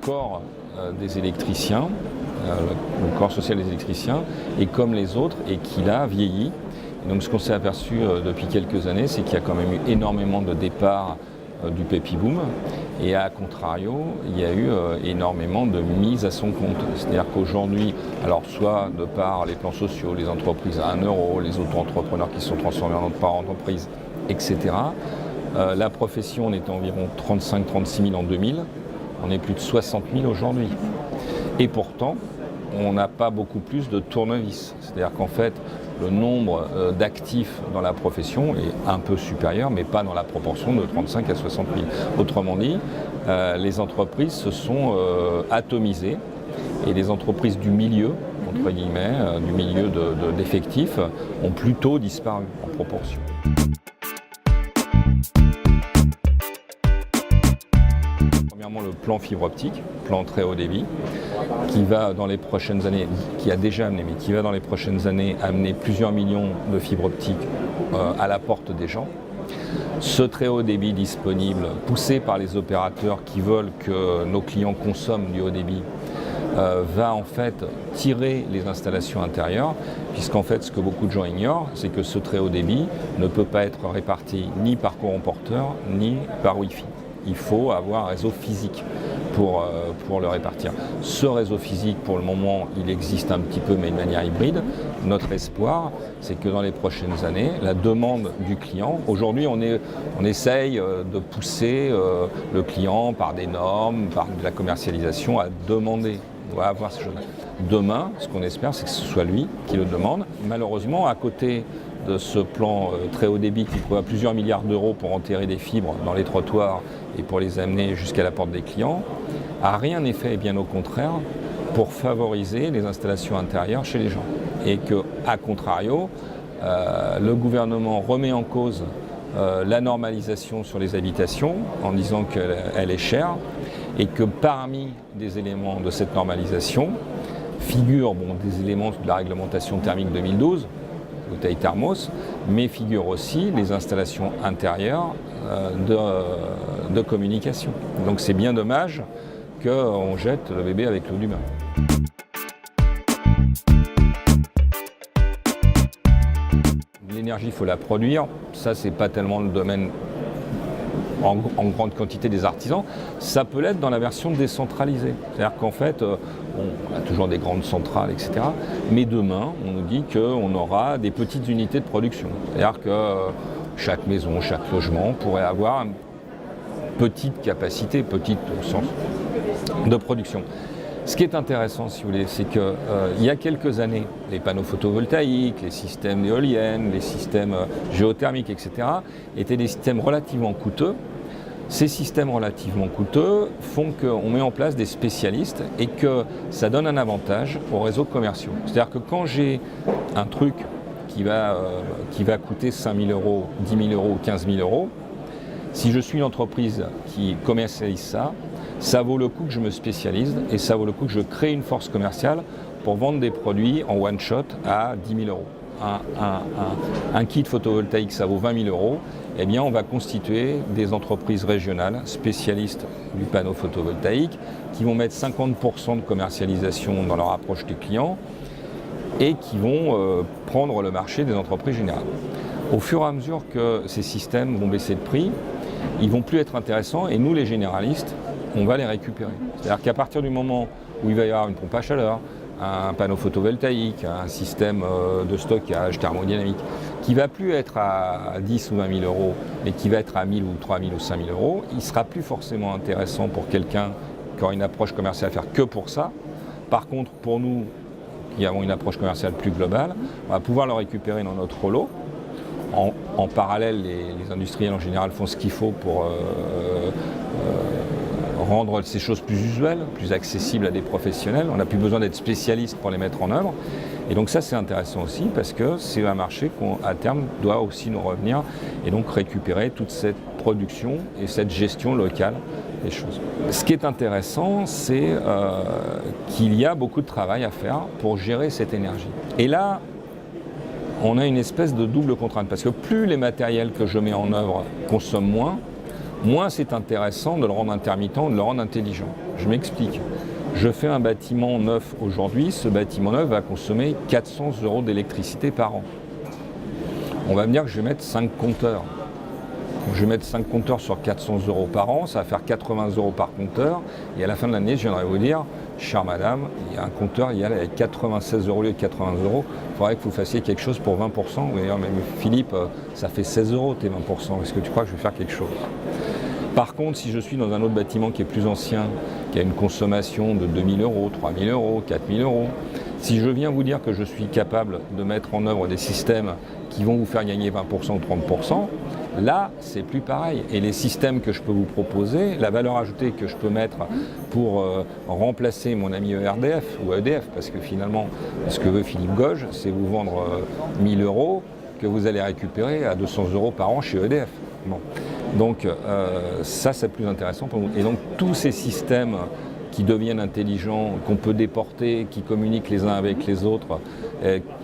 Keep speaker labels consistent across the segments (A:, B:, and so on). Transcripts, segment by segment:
A: corps des électriciens, le corps social des électriciens, est comme les autres et qu'il a vieilli. Et donc ce qu'on s'est aperçu depuis quelques années, c'est qu'il y a quand même eu énormément de départs du baby boom, et à contrario, il y a eu énormément de mises à son compte. C'est-à-dire qu'aujourd'hui, alors soit de par les plans sociaux, les entreprises à 1 euro, les auto-entrepreneurs qui se sont transformés en entreprises, etc., la profession, on était environ 35-36 000 en 2000, on est plus de 60 000 aujourd'hui. Et pourtant, on n'a pas beaucoup plus de tournevis. C'est-à-dire qu'en fait, le nombre d'actifs dans la profession est un peu supérieur, mais pas dans la proportion de 35 à 60 000. Autrement dit, les entreprises se sont atomisées et les entreprises du milieu, entre guillemets, du milieu d'effectifs, ont plutôt disparu en proportion. Premièrement, le plan fibre optique, plan très haut débit, qui va dans les prochaines années, qui a déjà amené, mais qui va dans les prochaines années amener plusieurs millions de fibres optiques à la porte des gens. Ce très haut débit disponible, poussé par les opérateurs qui veulent que nos clients consomment du haut débit, va en fait tirer les installations intérieures, puisqu'en fait ce que beaucoup de gens ignorent, c'est que ce très haut débit ne peut pas être réparti ni par courant porteur, ni par Wi-Fi. Il faut avoir un réseau physique pour le répartir. Ce réseau physique, pour le moment, il existe un petit peu, mais de manière hybride. Notre espoir, c'est que dans les prochaines années, la demande du client, aujourd'hui on essaye de pousser le client par des normes, par de la commercialisation, à demander, à avoir ce chose-là. Demain, ce qu'on espère, c'est que ce soit lui qui le demande. Malheureusement, à côté de ce plan très haut débit qui prévoit plusieurs milliards d'euros pour enterrer des fibres dans les trottoirs et pour les amener jusqu'à la porte des clients, rien n'est fait, et bien au contraire, pour favoriser les installations intérieures chez les gens. Et que, à contrario, le gouvernement remet en cause la normalisation sur les habitations en disant qu'elle est chère, et que parmi des éléments de cette normalisation figurent des éléments de la réglementation thermique 2012, bouteille thermos, mais figurent aussi les installations intérieures de communication. Donc c'est bien dommage qu'on jette le bébé avec l'eau du bain. L'énergie, il faut la produire. Ça, c'est pas tellement le domaine en grande quantité des artisans. Ça peut l'être dans la version décentralisée. C'est-à-dire qu'en fait, on a toujours des grandes centrales, etc. Mais demain, on nous dit qu'on aura des petites unités de production. C'est-à-dire que chaque maison, chaque logement pourrait avoir une petite capacité, petite au sens de production. Ce qui est intéressant, si vous voulez, c'est qu'il y a quelques années, les panneaux photovoltaïques, les systèmes d'éoliennes, les systèmes géothermiques, etc., étaient des systèmes relativement coûteux. Ces systèmes relativement coûteux font qu'on met en place des spécialistes et que ça donne un avantage aux réseaux commerciaux. C'est-à-dire que quand j'ai un truc qui va coûter 5 000 euros, 10 000 euros ou 15 000 euros, si je suis une entreprise qui commercialise ça, ça vaut le coup que je me spécialise et ça vaut le coup que je crée une force commerciale pour vendre des produits en one shot à 10 000 euros. Un kit photovoltaïque, ça vaut 20 000 euros. Eh bien, on va constituer des entreprises régionales spécialistes du panneau photovoltaïque qui vont mettre 50% de commercialisation dans leur approche des clients et qui vont prendre le marché des entreprises générales. Au fur et à mesure que ces systèmes vont baisser de prix, ils ne vont plus être intéressants et nous, les généralistes, on va les récupérer. C'est-à-dire qu'à partir du moment où il va y avoir une pompe à chaleur, un panneau photovoltaïque, un système de stockage thermodynamique, qui ne va plus être à 10 ou 20 000 euros, mais qui va être à 1 000 ou 3 000 ou 5 000 euros, il ne sera plus forcément intéressant pour quelqu'un qui aura une approche commerciale à faire que pour ça. Par contre, pour nous, qui avons une approche commerciale plus globale, on va pouvoir le récupérer dans notre rouleau. En parallèle, les industriels en général font ce qu'il faut pour rendre ces choses plus usuelles, plus accessibles à des professionnels. On n'a plus besoin d'être spécialiste pour les mettre en œuvre. Et donc ça, c'est intéressant aussi parce que c'est un marché qu'à terme doit aussi nous revenir et donc récupérer toute cette production et cette gestion locale des choses. Ce qui est intéressant, c'est qu'il y a beaucoup de travail à faire pour gérer cette énergie. Et là, on a une espèce de double contrainte parce que plus les matériels que je mets en œuvre consomment moins moins c'est intéressant de le rendre intermittent, de le rendre intelligent. Je m'explique. Je fais un bâtiment neuf aujourd'hui, ce bâtiment neuf va consommer 400 € d'électricité par an. On va me dire que je vais mettre 5 compteurs. Donc, je vais mettre 5 compteurs sur 400 € par an, ça va faire 80 € par compteur. Et à la fin de l'année, je viendrai vous dire, chère madame, il y a un compteur, il y a 96 € au lieu de 80 €. Il faudrait que vous fassiez quelque chose pour 20%. Vous allez dire, mais Philippe, ça fait 16 € tes 20%. Est-ce que tu crois que je vais faire quelque chose ? Par contre, si je suis dans un autre bâtiment qui est plus ancien, qui a une consommation de 2 000 €, 3 000 €, 4 000 €, si je viens vous dire que je suis capable de mettre en œuvre des systèmes qui vont vous faire gagner 20% ou 30%, là, c'est plus pareil. Et les systèmes que je peux vous proposer, la valeur ajoutée que je peux mettre pour remplacer mon ami ERDF ou EDF, parce que finalement, ce que veut Philippe Gauge, c'est vous vendre 1 000 € que vous allez récupérer à 200 € par an chez EDF. Bon. Donc ça, c'est plus intéressant pour nous. Et donc tous ces systèmes qui deviennent intelligents, qu'on peut déporter, qui communiquent les uns avec les autres,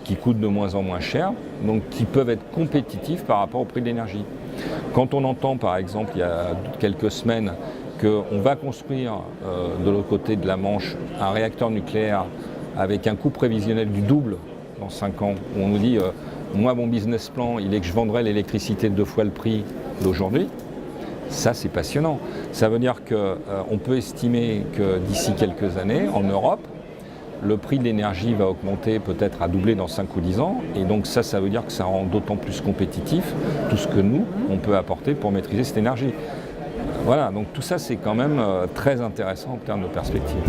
A: qui coûtent de moins en moins cher, donc qui peuvent être compétitifs par rapport au prix de l'énergie. Quand on entend par exemple il y a quelques semaines qu'on va construire de l'autre côté de la Manche un réacteur nucléaire avec un coût prévisionnel du double dans 5 ans, où on nous dit moi mon business plan il est que je vendrai l'électricité 2 fois le prix d'aujourd'hui, ça c'est passionnant. Ça veut dire qu'on peut estimer que d'ici quelques années, en Europe, le prix de l'énergie va augmenter peut-être à doubler dans 5 ou 10 ans. Et donc ça veut dire que ça rend d'autant plus compétitif tout ce que nous, on peut apporter pour maîtriser cette énergie. Voilà, donc tout ça c'est quand même très intéressant en termes de perspective.